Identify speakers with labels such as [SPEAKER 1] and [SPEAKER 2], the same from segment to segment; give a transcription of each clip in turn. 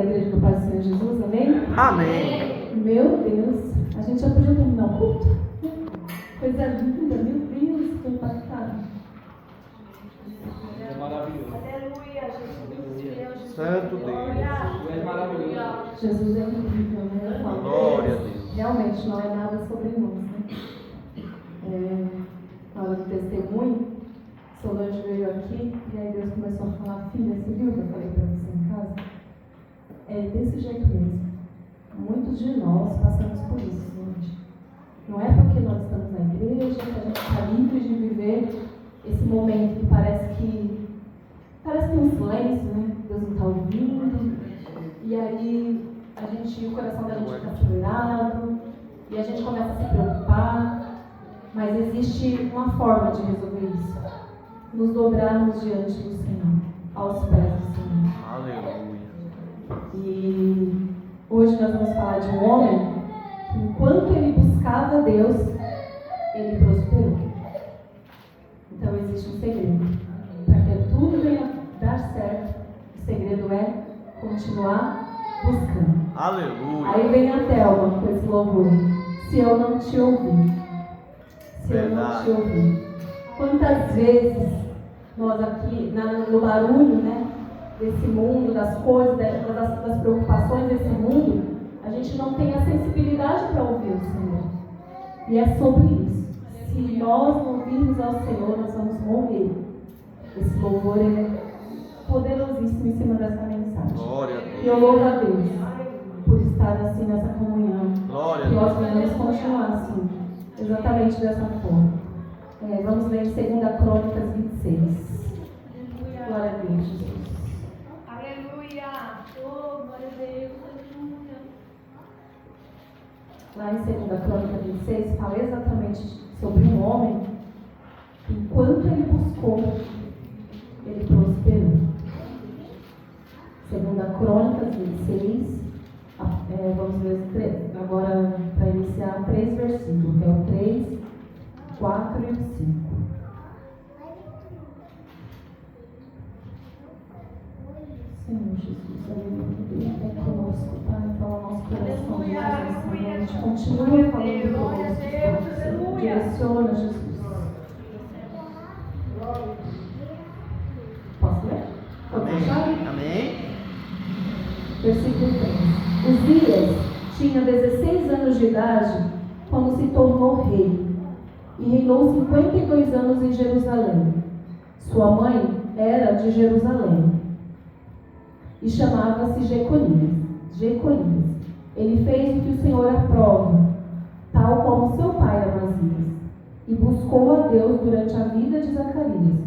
[SPEAKER 1] A igreja do Pai do Senhor Jesus, amém?
[SPEAKER 2] Amém.
[SPEAKER 1] Meu Deus, a gente já podia terminar o culto? Coisa linda, meu Deus, estou impactada.
[SPEAKER 3] É maravilhoso.
[SPEAKER 4] Aleluia, Jesus.
[SPEAKER 2] Santo Deus.
[SPEAKER 3] É maravilhoso.
[SPEAKER 1] Jesus é incrível, né?
[SPEAKER 2] Glória a Deus.
[SPEAKER 1] Realmente, não é nada sobre nós, né? Na hora do testemunho, Solange veio aqui e aí Deus começou a falar: filha, você viu o que eu falei para você em casa? É desse jeito mesmo. Muitos de nós passamos por isso, gente. Não é porque nós estamos na igreja que a gente está livre de viver esse momento que parece que tem um silêncio, né? Deus não está ouvindo. E aí o coração da gente fica acelerado e a gente começa a se preocupar. Mas existe uma forma de resolver isso: nos dobrarmos diante do Senhor, aos pés do Senhor.
[SPEAKER 2] Aleluia.
[SPEAKER 1] E hoje nós vamos falar de um homem que, enquanto ele buscava Deus, ele prosperou. Então existe um segredo. Para que tudo venha a dar certo, o segredo é continuar buscando.
[SPEAKER 2] Aleluia.
[SPEAKER 1] Aí vem a Thelma com esse louvor: se eu não te ouvir, se eu não te ouvir. Quantas vezes nós aqui, no barulho, né, desse mundo, das coisas, das preocupações desse mundo, a gente não tem a sensibilidade para ouvir o Senhor. E é sobre isso. Se nós não ouvirmos ao Senhor, nós vamos morrer. Esse louvor é poderosíssimo em cima dessa mensagem.
[SPEAKER 2] Glória a Deus.
[SPEAKER 1] E eu louvo a Deus por estar assim nessa comunhão.
[SPEAKER 2] Glória a
[SPEAKER 1] E nós
[SPEAKER 2] Deus.
[SPEAKER 1] devemos continuar assim, exatamente dessa forma. Vamos ler em 2 Crônicas 26. Glória a Deus, Jesus.
[SPEAKER 4] Aleluia. Oh, glória a Deus. Aleluia.
[SPEAKER 1] Lá em 2 Crônicas 26 fala exatamente sobre um homem que, enquanto ele buscou, ele prosperou. 2 Crônicas 26, vamos ver agora para iniciar 3 versículos, que é o 3, 4 e o 5. Senhor Jesus, aleluia, é conosco, Pai, fala nosso coração,
[SPEAKER 4] Aleluia,
[SPEAKER 1] Jesus, continua falando conosco, Senhor, direciona, Jesus. Posso ler?
[SPEAKER 2] Amém. Amém.
[SPEAKER 1] Versículo 3. Uzias tinha 16 anos de idade quando se tornou rei e reinou 52 anos em Jerusalém. Sua mãe era de Jerusalém e chamava-se Jeconias. Ele fez o que o Senhor aprova, tal como seu pai Amazias, e buscou a Deus durante a vida de Zacarias,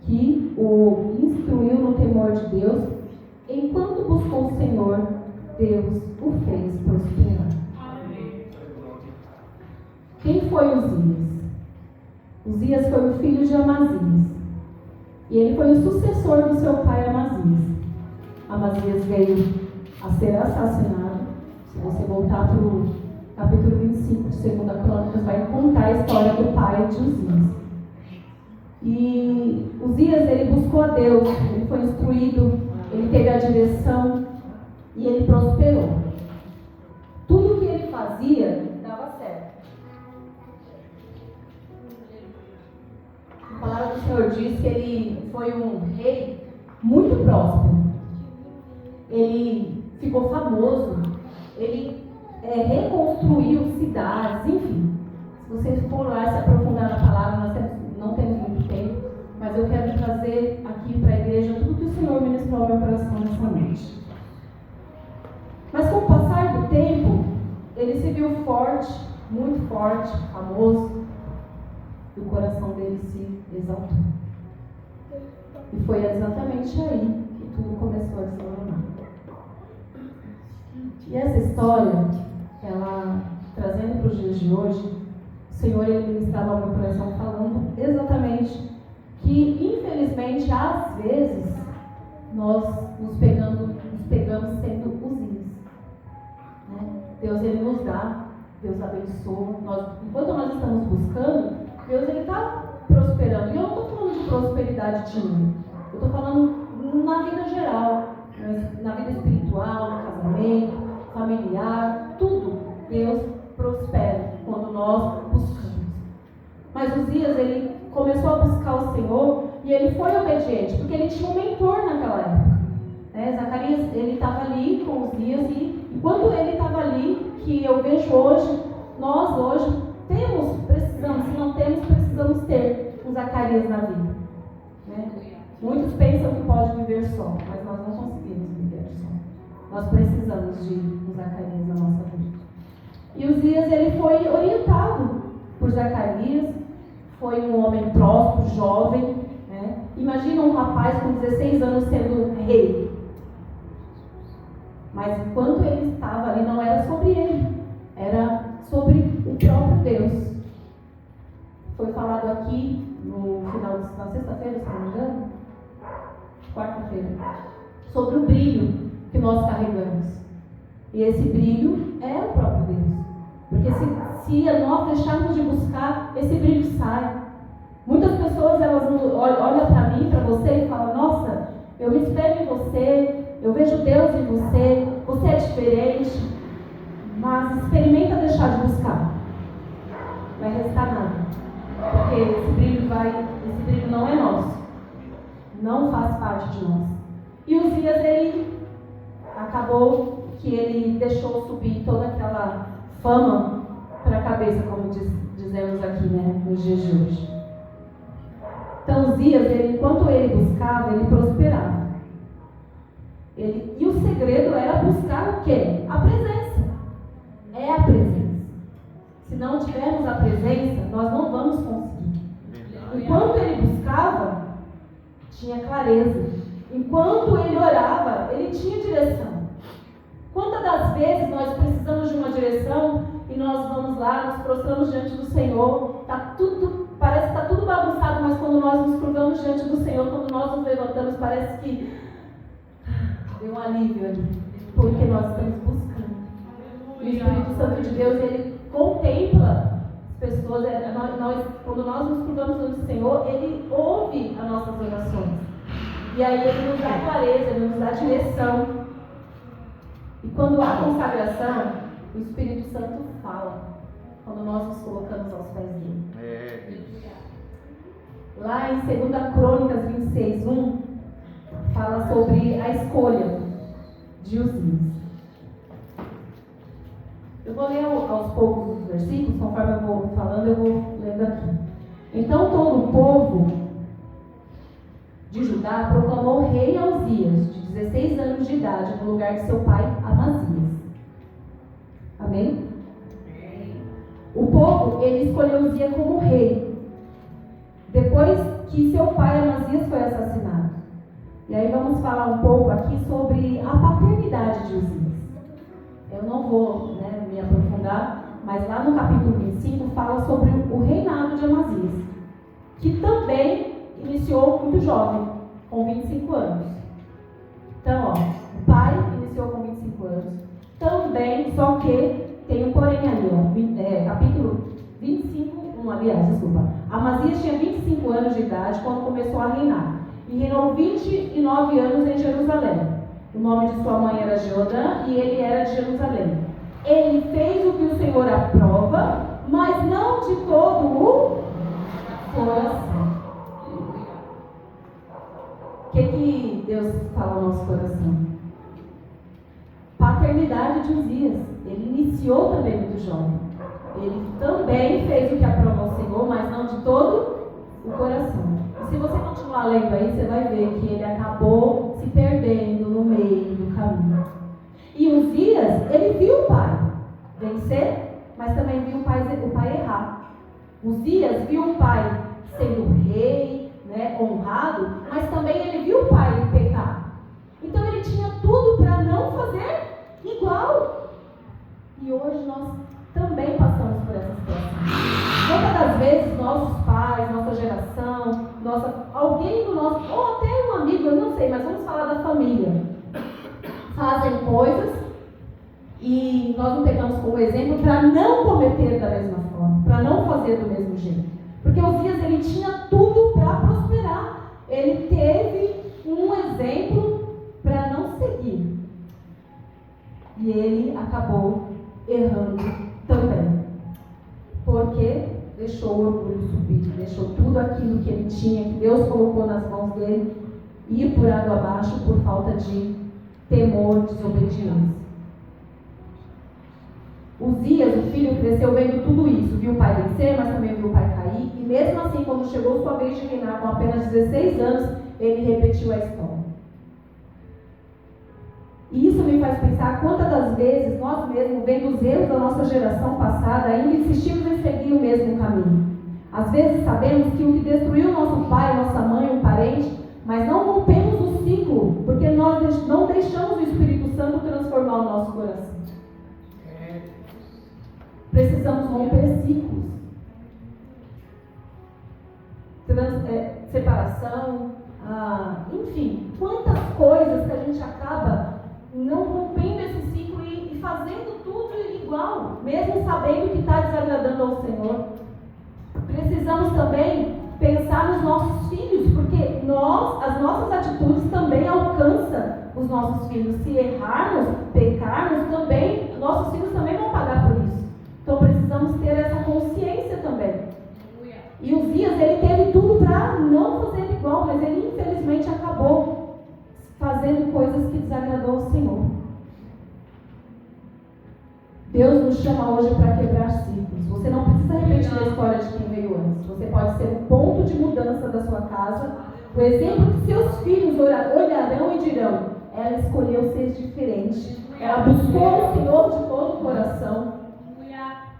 [SPEAKER 1] que o instruiu no temor de Deus. Enquanto buscou o Senhor, Deus o fez prosperar. Quem foi Uzias? Uzias foi o filho de Amazias, e ele foi o sucessor do seu pai Amazias. Amazias veio a ser assassinado. Se você voltar para o capítulo 25 de 2 Crônicas, vai contar a história do pai de Uzias. E Uzias, ele buscou a Deus, ele foi instruído, ele teve a direção e ele prosperou. Tudo que ele fazia dava certo. A palavra do Senhor diz que ele foi um rei muito próspero. Ele ficou famoso, ele reconstruiu cidades, enfim. Se vocês for lá se aprofundar na palavra, nós não temos muito tempo, mas eu quero trazer aqui para a igreja tudo que o Senhor ministrou ao meu coração nessa noite. Mas com o passar do tempo, ele se viu forte, muito forte, famoso, e o coração dele se exaltou. E foi exatamente aí que tudo começou a desmoronar. E essa história, ela, trazendo para os dias de hoje, o Senhor, ele ministrava ao meu coração falando exatamente que, infelizmente, às vezes, nós nos pegamos sendo Uzias. Né? Deus, ele nos dá, Deus abençoa. Enquanto nós estamos buscando, Deus, ele está prosperando. E eu não estou falando de prosperidade de dinheiro. Eu estou falando na vida geral, na vida espiritual, familiar, tudo, Deus prospera quando nós buscamos. Mas Uzias, ele começou a buscar o Senhor e ele foi obediente, porque ele tinha um mentor naquela época. Zacarias, ele estava ali com Uzias e quando ele estava ali, que eu vejo hoje, nós hoje precisamos, se não temos, precisamos ter um Zacarias na vida. Muitos pensam que pode viver só, mas nós não conseguimos viver só. Nós precisamos de um Zacarias na nossa vida. E Uzias, ele foi orientado por Zacarias, foi um homem próspero, jovem. Imagina um rapaz com 16 anos sendo rei. Mas enquanto ele estava ali, não era sobre ele, era sobre o próprio Deus. Foi falado aqui no final da sexta-feira, se não me engano, quarta-feira, sobre o brilho que nós carregamos. E esse brilho é o próprio Deus. Porque se nós deixarmos de buscar, esse brilho sai. Muitas pessoas, elas olham para mim, para você e falam: nossa, eu me espelho em você, eu vejo Deus em você, você é diferente. Mas experimenta deixar de buscar. Vai restar nada. Porque esse brilho não é nosso. Não faz parte de nós. E Uzias, ele acabou que ele deixou subir toda aquela fama para a cabeça, como dizemos aqui, nos dias de hoje. Então Uzias, enquanto ele buscava, ele prosperava. E o segredo era buscar o quê? A presença. É a presença. Se não tivermos a presença, nós não vamos conseguir. Enquanto ele buscava, tinha clareza. Enquanto ele orava, ele tinha direção. Quantas das vezes nós precisamos de uma direção e nós vamos lá, nos prostramos diante do Senhor, parece que está tudo bagunçado, mas quando nós nos curvamos diante do Senhor, quando nós nos levantamos, parece que deu um alívio ali, porque nós estamos buscando. O Espírito Santo de Deus, ele contempla as pessoas, quando nós nos curvamos diante do Senhor, ele ouve as nossas orações. E aí ele nos dá clareza, ele nos dá direção. E quando há consagração, o Espírito Santo fala, quando nós nos colocamos aos pés dele. Lá em 2 Crônicas 26:1, fala sobre a escolha de Uzias. Eu vou ler aos poucos os versículos, conforme eu vou falando, eu vou lendo aqui. Então todo o povo de Judá proclamou rei a Uzias, de 16 anos de idade, no lugar de seu pai Amazias. Amém? O povo, ele escolheu Uzias como rei, depois que seu pai Amazias foi assassinado. E aí vamos falar um pouco aqui sobre a paternidade de Uzias. Eu não vou me aprofundar, mas lá no capítulo 25 fala sobre o reinado de Amazias, que também iniciou muito jovem, com 25 anos. Então, o pai iniciou com 25 anos, também, só que tem um porém ali, capítulo 25, aliás, desculpa. Amazias tinha 25 anos de idade quando começou a reinar, e reinou 29 anos em Jerusalém. O nome de sua mãe era Jeodã e ele era de Jerusalém. Ele fez o que o Senhor aprova, mas não de todo o coração. O que Deus fala no nosso coração? Paternidade de Uzias. Ele iniciou também muito jovem. Ele também fez o que aprova o Senhor, mas não de todo o coração. E se você continuar lendo aí, você vai ver que ele acabou se perdendo no meio do caminho. E Uzias, ele viu o pai vencer, mas também viu o pai errar. Uzias viu o pai sendo rei, honrado, mas também ele viu o pai pecar. Então ele tinha tudo para não fazer igual. E hoje nós também passamos por essa situação. Quantas das vezes nossos pais, nossa geração, alguém do nosso, ou até um amigo, eu não sei, mas vamos falar da família, fazem coisas e nós não pegamos como exemplo para não cometer da mesma forma, para não fazer do mesmo jeito. Porque Uzias, ele tinha tudo para prosperar. Ele teve um exemplo para não seguir. e ele acabou errando também. Porque deixou o orgulho subir, deixou tudo aquilo que ele tinha, que Deus colocou nas mãos dele, ir por água abaixo por falta de temor, desobediência. Uzias, o filho, cresceu vendo tudo isso, viu o pai vencer, mas também viu o pai cair, e mesmo assim, quando chegou sua vez de reinar com apenas 16 anos, ele repetiu a história. E isso me faz pensar quantas das vezes nós mesmos, vendo os erros da nossa geração passada, ainda insistimos em seguir o mesmo caminho. Às vezes sabemos que o que destruiu nosso pai, nossa mãe, um parente, mas não rompemos o ciclo, porque nós não deixamos o Espírito Santo transformar o nosso coração. Precisamos romper ciclos. Separação, enfim, quantas coisas que a gente acaba não rompendo esse ciclo e fazendo tudo igual, mesmo sabendo que está desagradando ao Senhor. Precisamos também pensar nos nossos filhos, porque as nossas atitudes também alcançam os nossos filhos. Se errarmos, pecarmos, também, nossos filhos também vão pagar por isso. Então precisamos ter essa consciência também. E Uzias, ele teve tudo para não fazer igual, mas ele infelizmente acabou fazendo coisas que desagradou ao Senhor. Deus nos chama hoje para quebrar ciclos. Você não precisa repetir a história de quem veio antes. Você pode ser um ponto de mudança da sua casa. O exemplo que seus filhos olharão e dirão: ela escolheu ser diferente. Ela buscou o Senhor de todo o coração.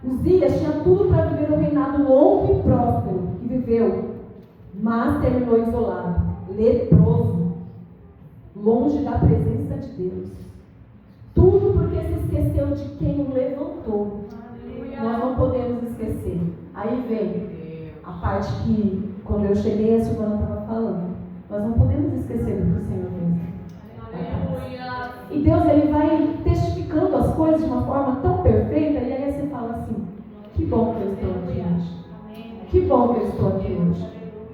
[SPEAKER 1] Uzias tinha tudo para viver um reinado longo e próspero. E viveu. Mas terminou isolado, leproso, longe da presença de Deus. Tudo porque se esqueceu de quem o levantou. Nós não podemos esquecer. Aí vem a parte que, quando eu cheguei, a Silvana estava falando. Nós não podemos esquecer do que o Senhor fez. E Deus, ele vai testificando as coisas de uma forma tão perfeita, e aí você fala assim: que bom que eu estou aqui hoje. Que bom que eu estou aqui hoje.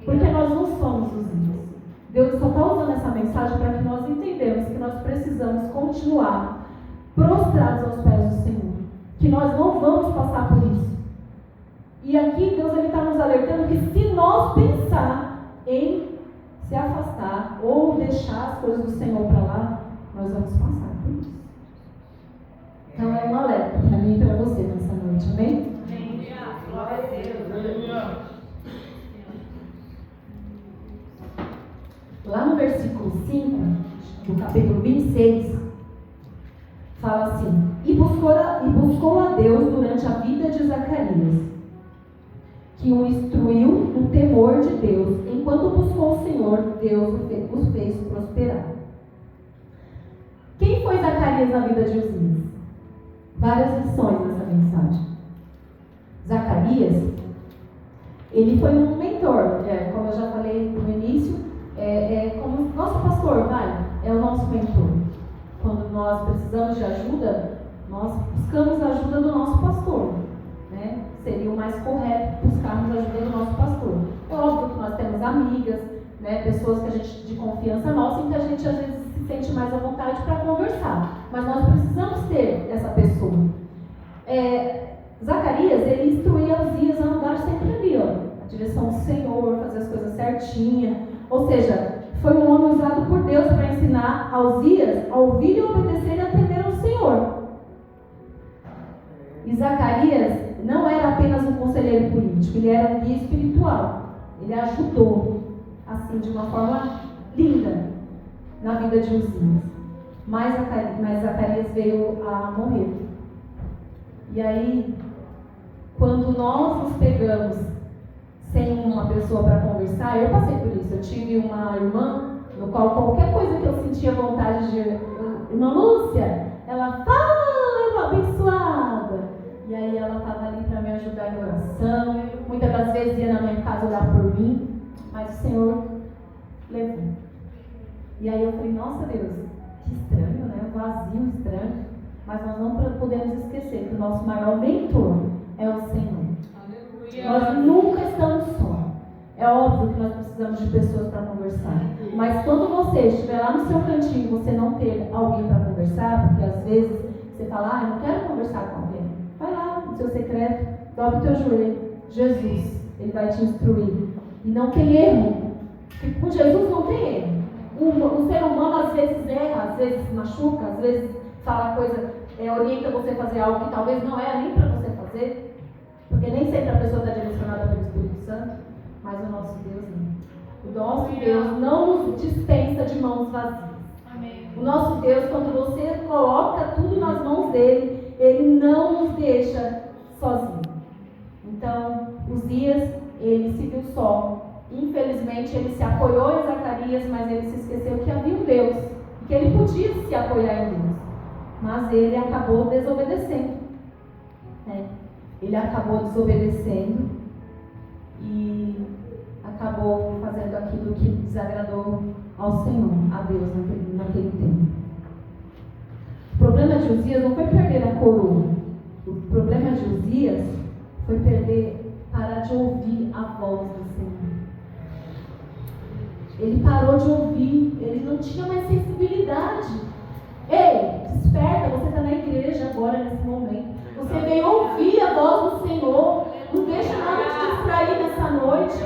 [SPEAKER 1] Porque nós não somos os ídolos. Deus só está usando essa mensagem para que nós entendamos que nós precisamos continuar prostrados aos pés do Senhor, que nós não vamos passar por isso. E aqui Deus está nos alertando que se nós pensar em se afastar ou deixar as coisas do Senhor para lá, nós vamos passar por isso. Então é um alerta para mim e para você nessa noite, amém?
[SPEAKER 4] Glória a Deus.
[SPEAKER 1] Lá no versículo 5, do capítulo 26, fala assim: e buscou a Deus durante a vida de Zacarias, que o instruiu no temor de Deus. Enquanto buscou o Senhor, Deus os fez prosperar. Quem foi Zacarias na vida de Uzias? Várias lições nessa mensagem. Zacarias, ele foi um mentor, como eu já falei no início, como nosso pastor, é o nosso mentor. Quando nós precisamos de ajuda, nós buscamos a ajuda do nosso pastor, né? Seria o mais correto buscarmos a ajuda do nosso pastor. É óbvio que nós temos amigas, né? Pessoas que a gente, de confiança nossa, em que a gente às vezes se sente mais à vontade para conversar. Mas nós precisamos ter essa pessoa. Zacarias, ele instruía Uzias a andar sempre ali, a direção do Senhor, fazer as coisas certinhas. Ou seja, foi um homem usado por Deus para ensinar a Uzias a ouvir e obedecer e a temer ao Senhor. E Zacarias não era apenas um conselheiro político, ele era um guia espiritual. Ele ajudou, assim, de uma forma linda, na vida de Uzias. Mas Zacarias veio a morrer. E aí, quando nós nos pegamos sem uma pessoa para conversar, eu passei por isso. Eu tive uma irmã, no qual qualquer coisa que eu sentia vontade de... Irmã Lúcia, ela fala, abençoada. E aí ela estava ali para me ajudar em oração. Muitas das vezes ia na minha casa orar por mim, mas o Senhor levou. E aí eu falei: nossa Deus, que estranho, né? Um vazio estranho. Mas nós não podemos esquecer que o nosso maior mentor é o Senhor. Nós nunca estamos só. É óbvio que nós precisamos de pessoas para conversar. Mas quando você estiver lá no seu cantinho e você não ter alguém para conversar, porque às vezes Você fala, eu não quero conversar com alguém. Vai lá no seu secreto, dobra o teu joelho. Jesus, Ele vai te instruir. E não tem erro. Porque com Jesus não tem erro. O ser humano às vezes erra, às vezes machuca, às vezes fala coisa, orienta você a fazer algo que talvez não era nem para você fazer. Porque nem sempre a pessoa está direcionada pelo Espírito Santo. Mas o nosso Deus não. O nosso Deus não nos dispensa de mãos vazias. O nosso Deus, quando você coloca tudo nas mãos dele, Ele não nos deixa sozinhos. Então, Uzias, ele se viu só. Infelizmente, ele se apoiou em Zacarias, mas ele se esqueceu que havia um Deus, que ele podia se apoiar em Deus. Mas ele acabou desobedecendo. Ele acabou desobedecendo e acabou fazendo aquilo que desagradou ao Senhor, a Deus, naquele tempo. O problema de Uzias não foi perder a coroa. O problema de Uzias foi parar de ouvir a voz do Senhor. Ele parou de ouvir, ele não tinha mais sensibilidade. Ei, desperta, você está na igreja agora, nesse momento. Você veio ouvir a voz do Senhor. Não deixa nada te distrair nessa noite.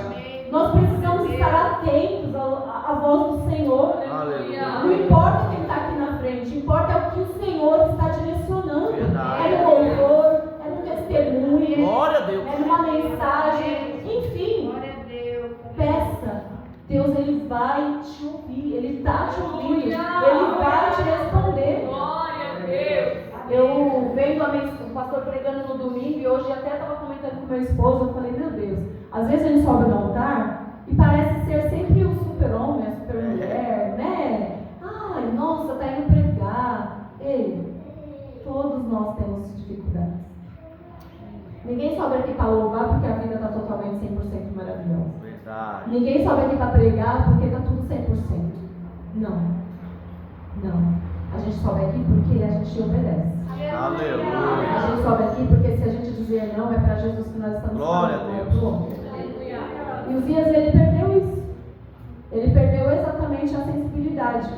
[SPEAKER 1] Nós precisamos estar atentos à voz do Senhor.
[SPEAKER 2] Aleluia.
[SPEAKER 1] Não importa quem está aqui na frente, importa o que o Senhor está direcionando.
[SPEAKER 2] Verdade.
[SPEAKER 1] É no louvor, é no testemunho,
[SPEAKER 2] Glória a Deus.
[SPEAKER 1] é numa mensagem, enfim. Peça. Deus, Ele vai te ouvir, Ele está te ouvindo, Ele vai te responder.
[SPEAKER 4] Glória a Deus.
[SPEAKER 1] Eu vendo o pastor pregando no domingo e hoje até estava comentando com meu esposo, eu falei, meu Deus, às vezes a gente sobe no altar e parece ser sempre o super-homem, a super-mulher, né? Ai, nossa, tá indo pregar. Ei, todos nós temos dificuldades. Ninguém sobe aqui para louvar porque a vida está totalmente 100% maravilhosa.
[SPEAKER 2] Verdade.
[SPEAKER 1] Ninguém sobe aqui para pregar porque está tudo 100%. Não. A gente sobe aqui porque a gente obedece.
[SPEAKER 2] Aleluia.
[SPEAKER 1] A gente sobe aqui porque se a gente dizer não, é para Jesus que nós estamos
[SPEAKER 2] Glória
[SPEAKER 1] falando,
[SPEAKER 2] a
[SPEAKER 1] não é
[SPEAKER 2] Deus.
[SPEAKER 1] pro outro. E Uzias, ele perdeu isso. Ele perdeu exatamente a sensibilidade.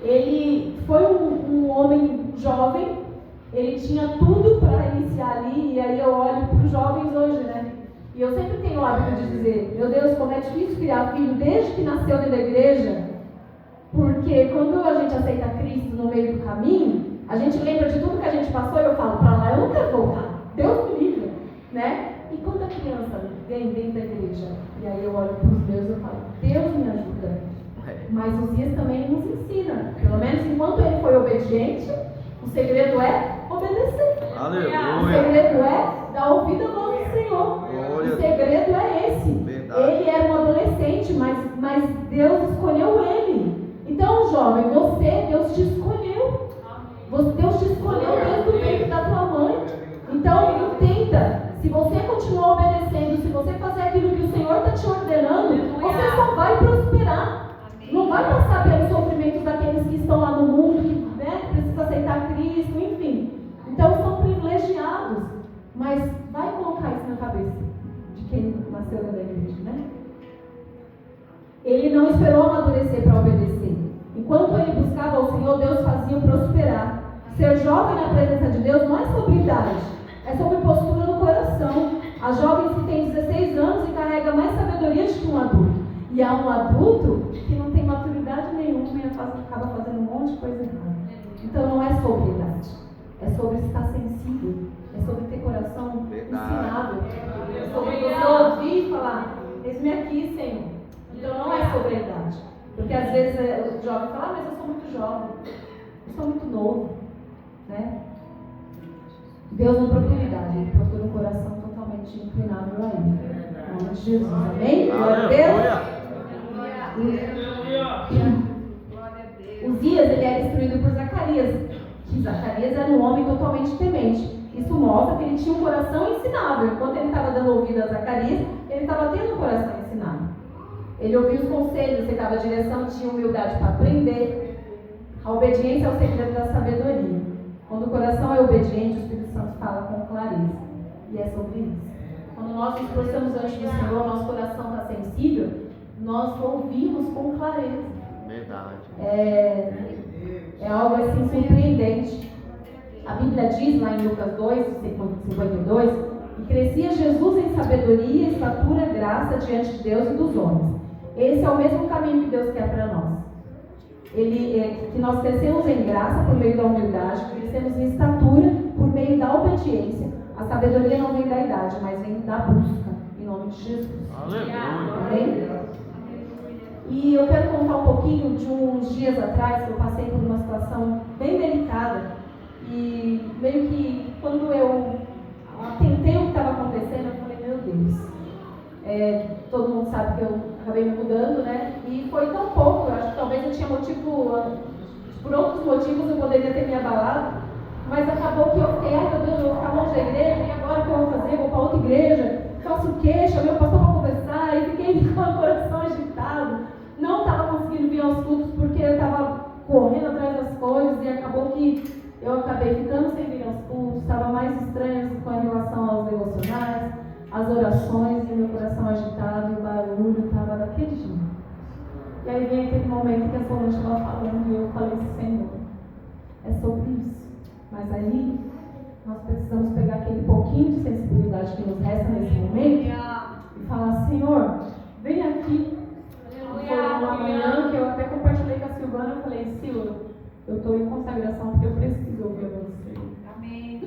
[SPEAKER 1] Ele foi um homem jovem, ele tinha tudo para iniciar ali, e aí eu olho para os jovens hoje, né? E eu sempre tenho o hábito de dizer, meu Deus, como é difícil criar filho desde que nasceu dentro da igreja, porque quando a gente aceita Cristo no meio do caminho, a gente lembra de tudo que a gente passou e eu falo, para lá eu não quero voltar, Deus me livre, né? E quando a criança vem dentro da igreja, e aí eu olho para os meus e eu falo, Deus me ajuda. Mas Uzias também nos ensina, pelo menos enquanto ele foi obediente, o segredo é obedecer.
[SPEAKER 2] Aleluia.
[SPEAKER 1] O segredo é dar ouvido à voz do Senhor.
[SPEAKER 2] Glória.
[SPEAKER 1] O segredo é esse.
[SPEAKER 2] Verdade.
[SPEAKER 1] Ele era um adolescente, mas Deus escolheu ele. Então, jovem, Deus te escolheu. Deus te escolheu desde o ventre da tua mãe. Então, entenda, se você continuar obedecendo, se você fazer aquilo que o Senhor está te ordenando, você só vai prosperar. Não vai passar pelos sofrimentos daqueles que estão lá no mundo, que precisam aceitar Cristo, enfim. Então são privilegiados. Mas vai colocar isso na cabeça de quem nasceu dentro da igreja, né? Ele não esperou amadurecer para obedecer. Enquanto ele buscava ao Senhor, Deus fazia o prosperar. Ser jovem na presença de Deus não é sobre idade, é sobre postura no coração. Há jovens que têm 16 anos e carregam mais sabedoria do que um adulto. E há um adulto que não tem maturidade nenhuma e acaba fazendo um monte de coisa errada. Então não é sobre idade, é sobre estar sensível, é sobre ter coração ensinável, é sobre você ouvir e falar, eis-me aqui, Senhor. Então não é sobre a idade. Porque às vezes o jovem fala, mas eu sou muito jovem, eu sou muito novo, né? Deus não procura idade, Ele procura um coração totalmente inclinável a Ele. Em nome de Jesus, amém? Glória a Deus. Uzias, ele era instruído por Zacarias, que Zacarias era um homem totalmente temente. Isso mostra que ele tinha um coração ensinável. Enquanto ele estava dando ouvido a Zacarias, ele estava tendo um coração ensinável. Ele ouvia os conselhos, aceitava a direção, tinha humildade para aprender. A obediência é o segredo da sabedoria. Quando o coração é obediente, o Espírito Santo fala com clareza. E é sobre isso. Quando nós nos prostramos diante do Senhor, nosso coração está sensível, nós ouvimos com clareza.
[SPEAKER 2] Verdade.
[SPEAKER 1] É algo assim surpreendente. A Bíblia diz lá em Lucas 2, 52, que crescia Jesus em sabedoria, estatura, graça diante de Deus e dos homens. Esse é o mesmo caminho que Deus quer para nós. Que nós crescemos em graça por meio da humildade, crescemos em estatura por meio da obediência. A sabedoria não vem da idade, mas vem da busca, em nome de Jesus.
[SPEAKER 2] Aleluia.
[SPEAKER 1] Amém? E eu quero contar um pouquinho de uns dias atrás que eu passei por uma situação bem delicada. E meio que quando eu atentei o que estava acontecendo, eu falei, meu Deus. Todo mundo sabe que eu acabei me mudando, né? E foi tão pouco, eu acho que talvez eu tinha motivo, por outros motivos eu poderia ter me abalado, mas acabou que eu fiquei, ai meu Deus, eu vou ficar longe da igreja, e agora o que eu vou fazer? Vou para outra igreja, faço o quê? Chamei o pastor para conversar, e fiquei com o coração agitado, não estava conseguindo vir aos cultos porque eu estava correndo atrás das coisas, e acabou que eu acabei ficando sem vir aos cultos, estava mais estranha com relação aos devocionais, as orações, e meu coração agitado, e o barulho estava daquele jeito. E aí vem aquele momento que a Solange estava falando, e eu falei, Senhor, é sobre isso. Mas aí, nós precisamos pegar aquele pouquinho de sensibilidade que nos resta nesse momento, e falar, Senhor, vem aqui. Foi uma manhã que eu até compartilhei com a Silvana, eu falei, Silvana, eu estou em consagração porque eu preciso ouvir você.
[SPEAKER 4] Amém.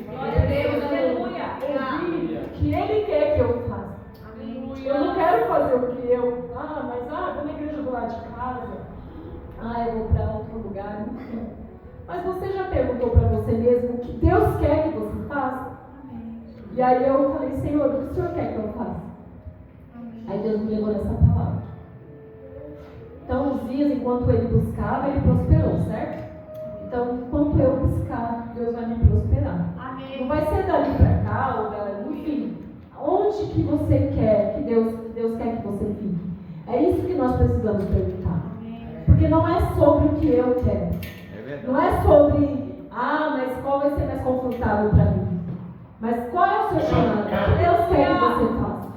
[SPEAKER 1] Glória a Deus, aleluia. Ouvir o que Ele quer que eu faça.
[SPEAKER 4] Aleluia.
[SPEAKER 1] Eu não quero fazer o que eu... vou na igreja do lado de casa. Eu vou para outro lugar. Mas você já perguntou para você mesmo o que Deus quer que você faça?
[SPEAKER 4] Amém.
[SPEAKER 1] E aí eu falei, Senhor, o que o Senhor quer que eu faça?
[SPEAKER 4] Amém.
[SPEAKER 1] Aí Deus me levou nessa palavra. Então, os dias enquanto ele buscava, ele prosperou, certo? Então, enquanto eu buscar, Deus vai me prosperar.
[SPEAKER 4] Amém.
[SPEAKER 1] Não vai ser dali para cá, ou dali, enfim. Onde que você quer que Deus quer que você fique? É isso que nós precisamos perguntar.
[SPEAKER 4] Amém.
[SPEAKER 1] Porque não é sobre o que eu quero.
[SPEAKER 2] É verdade.
[SPEAKER 1] Não é sobre, mas qual vai ser mais confortável para mim. Mas qual é o seu chamado? O que Deus quer que você faça?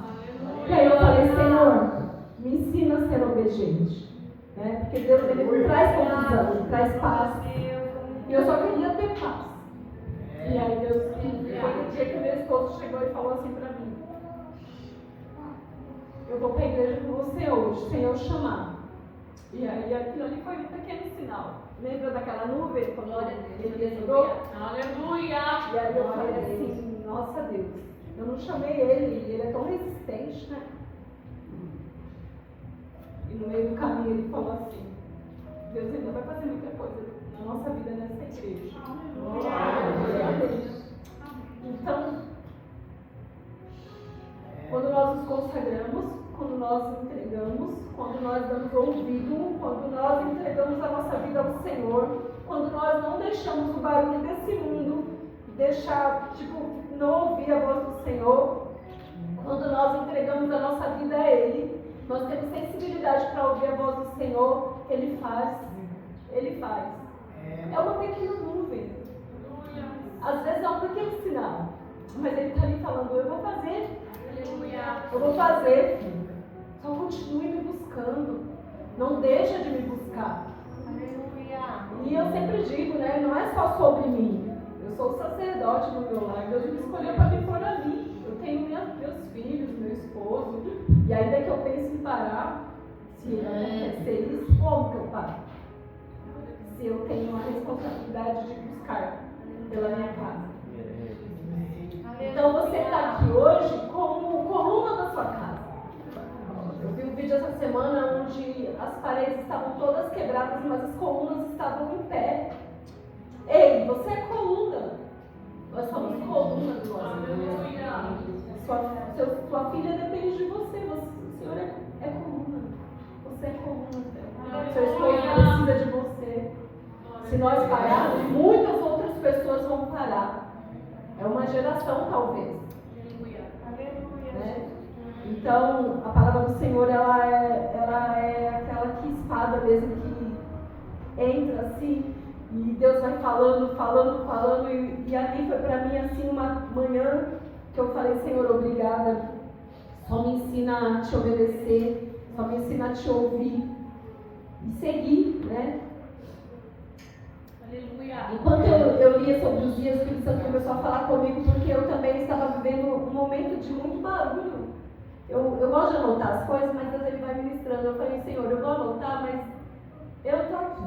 [SPEAKER 1] E aí eu falei, Senhor, me ensina a ser obediente. Né? Porque Deus, ele traz confusão, ele traz paz. E eu só queria ter paz. E aí Deus, foi um dia que meu esposo chegou e falou assim para mim, eu vou para a igreja com você hoje, sem eu chamar. E aí aquilo ali foi um pequeno sinal. Lembra daquela nuvem? Quando ele chegou?
[SPEAKER 4] Aleluia.
[SPEAKER 1] E aí eu falei assim, nossa Deus, eu não chamei ele é tão resistente, né? E no meio do caminho ele falou assim, Deus ainda vai fazer muita coisa na nossa vida nessa igreja. Então, quando nós nos consagramos, quando nós entregamos, quando nós damos ouvido, quando nós entregamos a nossa vida ao Senhor, quando nós não deixamos o barulho desse mundo, não ouvir a voz do Senhor, quando nós entregamos a nossa vida a Ele, nós temos sensibilidade para ouvir a voz do Senhor, Ele faz. Ele faz. É uma pequena nuvem. Às vezes é um pequeno sinal. Mas Ele está ali falando, eu vou fazer. Eu vou fazer. Só continue me buscando. Não deixa de me buscar. E eu sempre digo, né? Não é só sobre mim. Eu sou o sacerdote no meu lar. Deus me escolheu para me pôr ali. Eu tenho meus filhos, meu esposo. E ainda que eu pense em parar, se acontecer isso, como que eu paro? Se eu tenho a responsabilidade de buscar pela minha casa. Então você está aqui hoje como coluna da sua casa. Eu vi um vídeo essa semana onde as paredes estavam todas quebradas, mas as colunas estavam em pé. Ei, você é coluna. Nós somos coluna do nosso Deus. Sua filha depende de você. O Senhor é coluna. Você é coluna. Seu esposo precisa de você. Se nós pararmos, muitas outras pessoas vão parar. É uma geração, talvez. Né? Então, a palavra do Senhor, ela é aquela que espada mesmo que entra assim, e Deus vai falando, e ali foi para mim assim uma manhã que eu falei, Senhor, obrigada, só me ensina a te obedecer, só me ensina a te ouvir e seguir, né? Enquanto eu lia sobre os dias, o Espírito Santo começou a falar comigo, porque eu também estava vivendo um momento de muito barulho. Eu gosto de anotar as coisas, mas Deus ele vai ministrando. Eu falei, Senhor, eu vou anotar, mas eu estou aqui.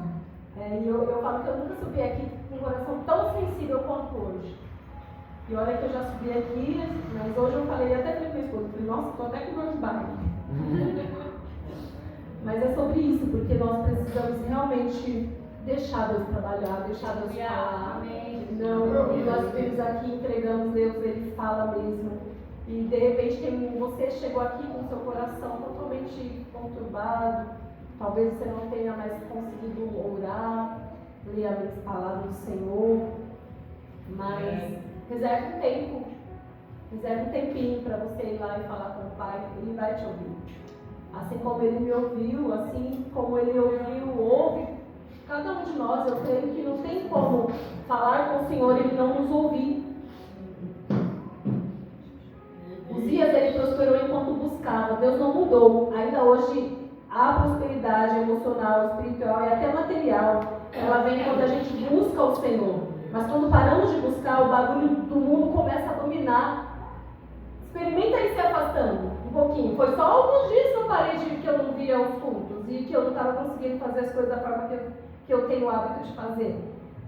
[SPEAKER 1] E eu falo que eu nunca subi aqui com um coração tão sensível quanto hoje. E olha que eu já subi aqui, mas hoje eu falei até para o meu esposo, falei, nossa, estou até com dor de barriga. Mas é sobre isso, porque nós precisamos realmente deixar Deus trabalhar, deixar Deus falar. Não, e nós vimos aqui, entregamos Deus, Ele fala mesmo. E de repente você chegou aqui com seu coração totalmente conturbado, talvez você não tenha mais conseguido orar, ler as palavras do Senhor, mas reserve um tempo, reserve um tempinho para você ir lá e falar com o Pai, Ele vai te ouvir. Assim como Ele me ouviu, assim como Ele ouve cada um de nós. Eu creio que não tem como falar com o Senhor e Ele não nos ouvir. Uzias, ele prosperou enquanto buscava. Deus não mudou. Ainda hoje há prosperidade emocional, espiritual e até material. Ela vem quando a gente busca o Senhor. Mas quando paramos de buscar, o barulho do mundo começa a dominar. Experimenta ir se afastando um pouquinho. Foi só alguns dias que eu parei que eu não via os cultos e que eu não estava conseguindo fazer as coisas da forma que eu tenho o hábito de fazer.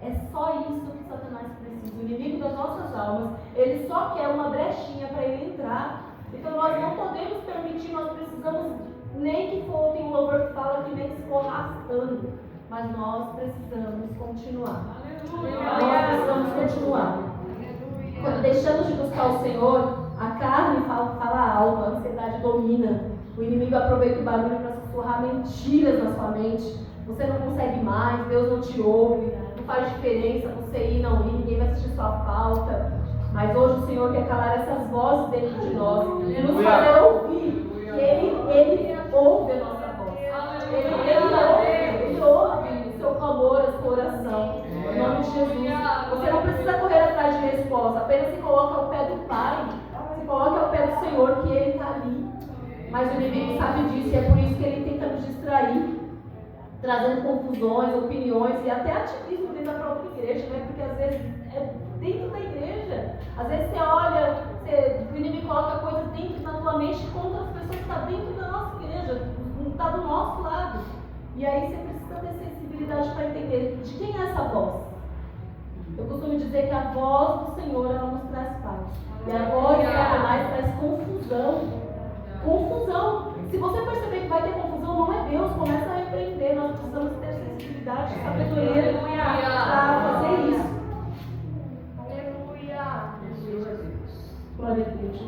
[SPEAKER 1] É só isso que Satanás precisa. O inimigo das nossas almas, ele só quer uma brechinha para ele entrar. Então nós não podemos permitir, nós precisamos, nem que for, tem um louvor que fala que nem se for arrastando, mas nós precisamos continuar. Nós precisamos continuar. Quando deixamos de buscar o Senhor, a carne fala alto, a ansiedade domina. O inimigo aproveita o barulho para sussurrar mentiras na sua mente. Você não consegue mais, Deus não te ouve, não faz diferença você ir, não ir, ninguém vai sentir sua falta. Mas hoje o Senhor quer calar essas vozes dentro de nós e nos fazer ouvir. Ele ouve a nossa voz. Ele ouve o seu clamor, a sua oração. Em nome de Jesus. Você não precisa correr atrás de resposta, apenas se coloca ao pé do Pai. Se coloca ao pé do Senhor, que Ele está ali. Mas o inimigo sabe disso e é por isso que ele tenta nos distrair, trazendo confusões, opiniões e até ativismo dentro da própria igreja, né? Porque às vezes é dentro da igreja. Às vezes você olha, o inimigo coloca coisas dentro da tua mente contra as pessoas que estão dentro da nossa igreja, não está do nosso lado. E aí você precisa ter sensibilidade para entender de quem é essa voz. Eu costumo dizer que a voz do Senhor, ela nos traz paz. E a voz de Satanás traz confusão. Confusão. Se você perceber que vai ter confusão, não é Deus. Começa a repreender. Nós precisamos ter sensibilidade, sabedoria para fazer isso.
[SPEAKER 4] Aleluia.
[SPEAKER 1] Glória a Deus.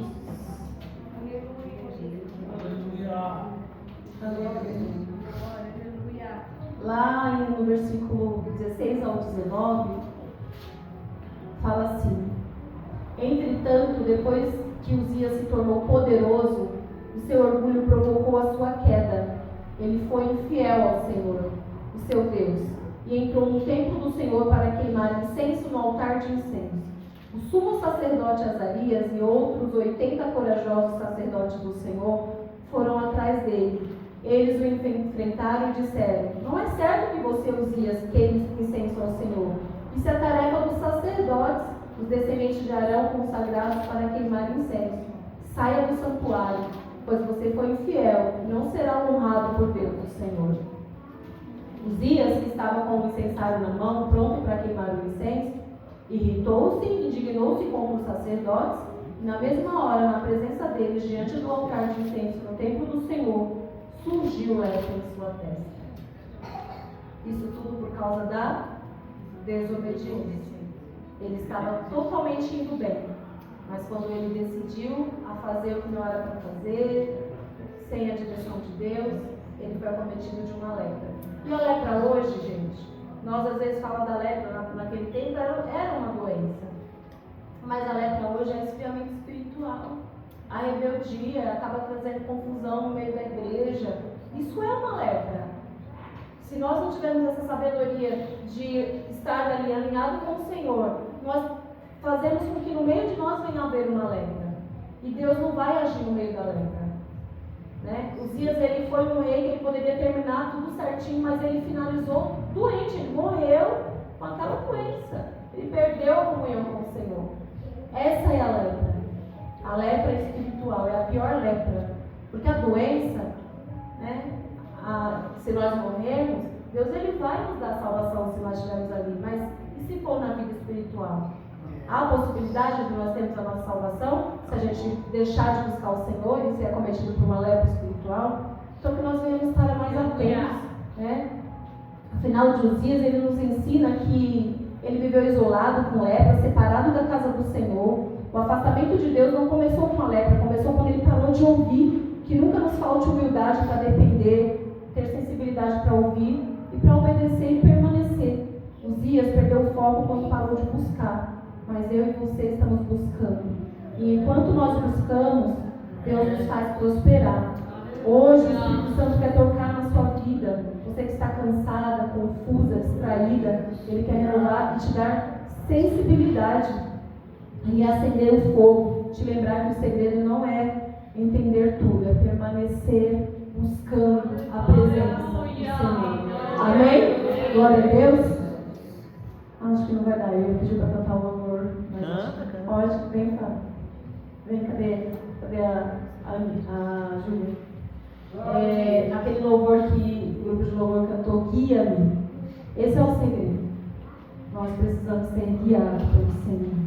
[SPEAKER 4] Aleluia.
[SPEAKER 1] Lá no versículo 16 ao 19, fala assim: entretanto, depois que Uzias se tornou poderoso, o seu orgulho provocou a sua queda. Ele foi infiel ao Senhor, o seu Deus, e entrou no templo do Senhor para queimar incenso no altar de incenso. O sumo sacerdote Azarias e outros 80 corajosos sacerdotes do Senhor foram atrás dele. Eles o enfrentaram e disseram: não é certo que você, Uzias, queime incenso ao Senhor. Isso é a tarefa dos sacerdotes, os descendentes de Arão consagrados para queimar incenso. Saia do santuário, pois você foi infiel e não será honrado por Deus, o Senhor. Uzias, que estava com o incensário na mão, pronto para queimar o incenso, irritou-se e indignou-se contra os sacerdotes, e na mesma hora, na presença deles, diante do altar de incenso no templo do Senhor, surgiu lepra em sua testa. Isso tudo por causa da desobediência. Ele estava totalmente indo bem, mas quando ele decidiu a fazer o que não era para fazer, sem a direção de Deus, ele foi acometido de uma lepra. E a lepra hoje, gente, nós às vezes falamos da lepra, naquele tempo era uma doença, mas a lepra hoje é esfriamento espiritual. A rebeldia acaba trazendo confusão no meio da igreja. Isso é uma lepra. Se nós não tivermos essa sabedoria de estar ali alinhado com o Senhor, nós fazemos com que no meio de nós venha a haver uma lepra. E Deus não vai agir no meio da lepra. Né? Uzias, ele foi um rei que ele poderia terminar tudo certinho, mas ele finalizou doente. Ele morreu com aquela doença. Ele perdeu a comunhão com o Senhor. Essa é a lepra. A lepra espiritual é a pior lepra. Porque a doença, né, se nós morrermos, Deus ele vai nos dar salvação se nós estivermos ali. Mas e se for na vida espiritual? Há a possibilidade de nós termos a nossa salvação se a gente deixar de buscar o Senhor e ser acometido por uma lepra espiritual? Então que nós venhamos estar mais atentos, né? Afinal de Uzias, ele nos ensina que ele viveu isolado, com lepra, separado da casa do Senhor. O afastamento de Deus não começou com a lepra, começou quando ele parou de ouvir. Que nunca nos falte humildade para depender, ter sensibilidade para ouvir e para obedecer e permanecer. Uzias perdeu o foco quando parou de buscar. Mas eu e você estamos buscando. E enquanto nós buscamos, Deus nos faz prosperar. Hoje o Espírito Santo quer tocar na sua vida. Você que está cansada, confusa, distraída, Ele quer renovar e te dar sensibilidade e acender o fogo. Te lembrar que o segredo não é entender tudo, é permanecer buscando a presença do Senhor. Amém? Glória a Deus. Acho que não vai dar. Eu ia pedir para cantar o louvor. Mas pode, vem cá. Vem, cadê a Júlia? Aquele louvor que o grupo de louvor cantou, guia-me. Esse é o segredo. Nós precisamos ser guiados pelo Senhor.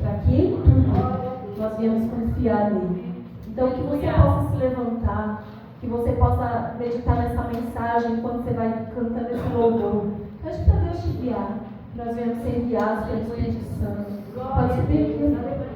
[SPEAKER 1] Para que tudo nós viemos confiar nele. Então que você possa se levantar, que você possa meditar nessa mensagem enquanto você vai cantando esse louvor. Pede para Deus te guiar. Nós viemos ser guiados pelo Espírito Santo. Pode subir aqui.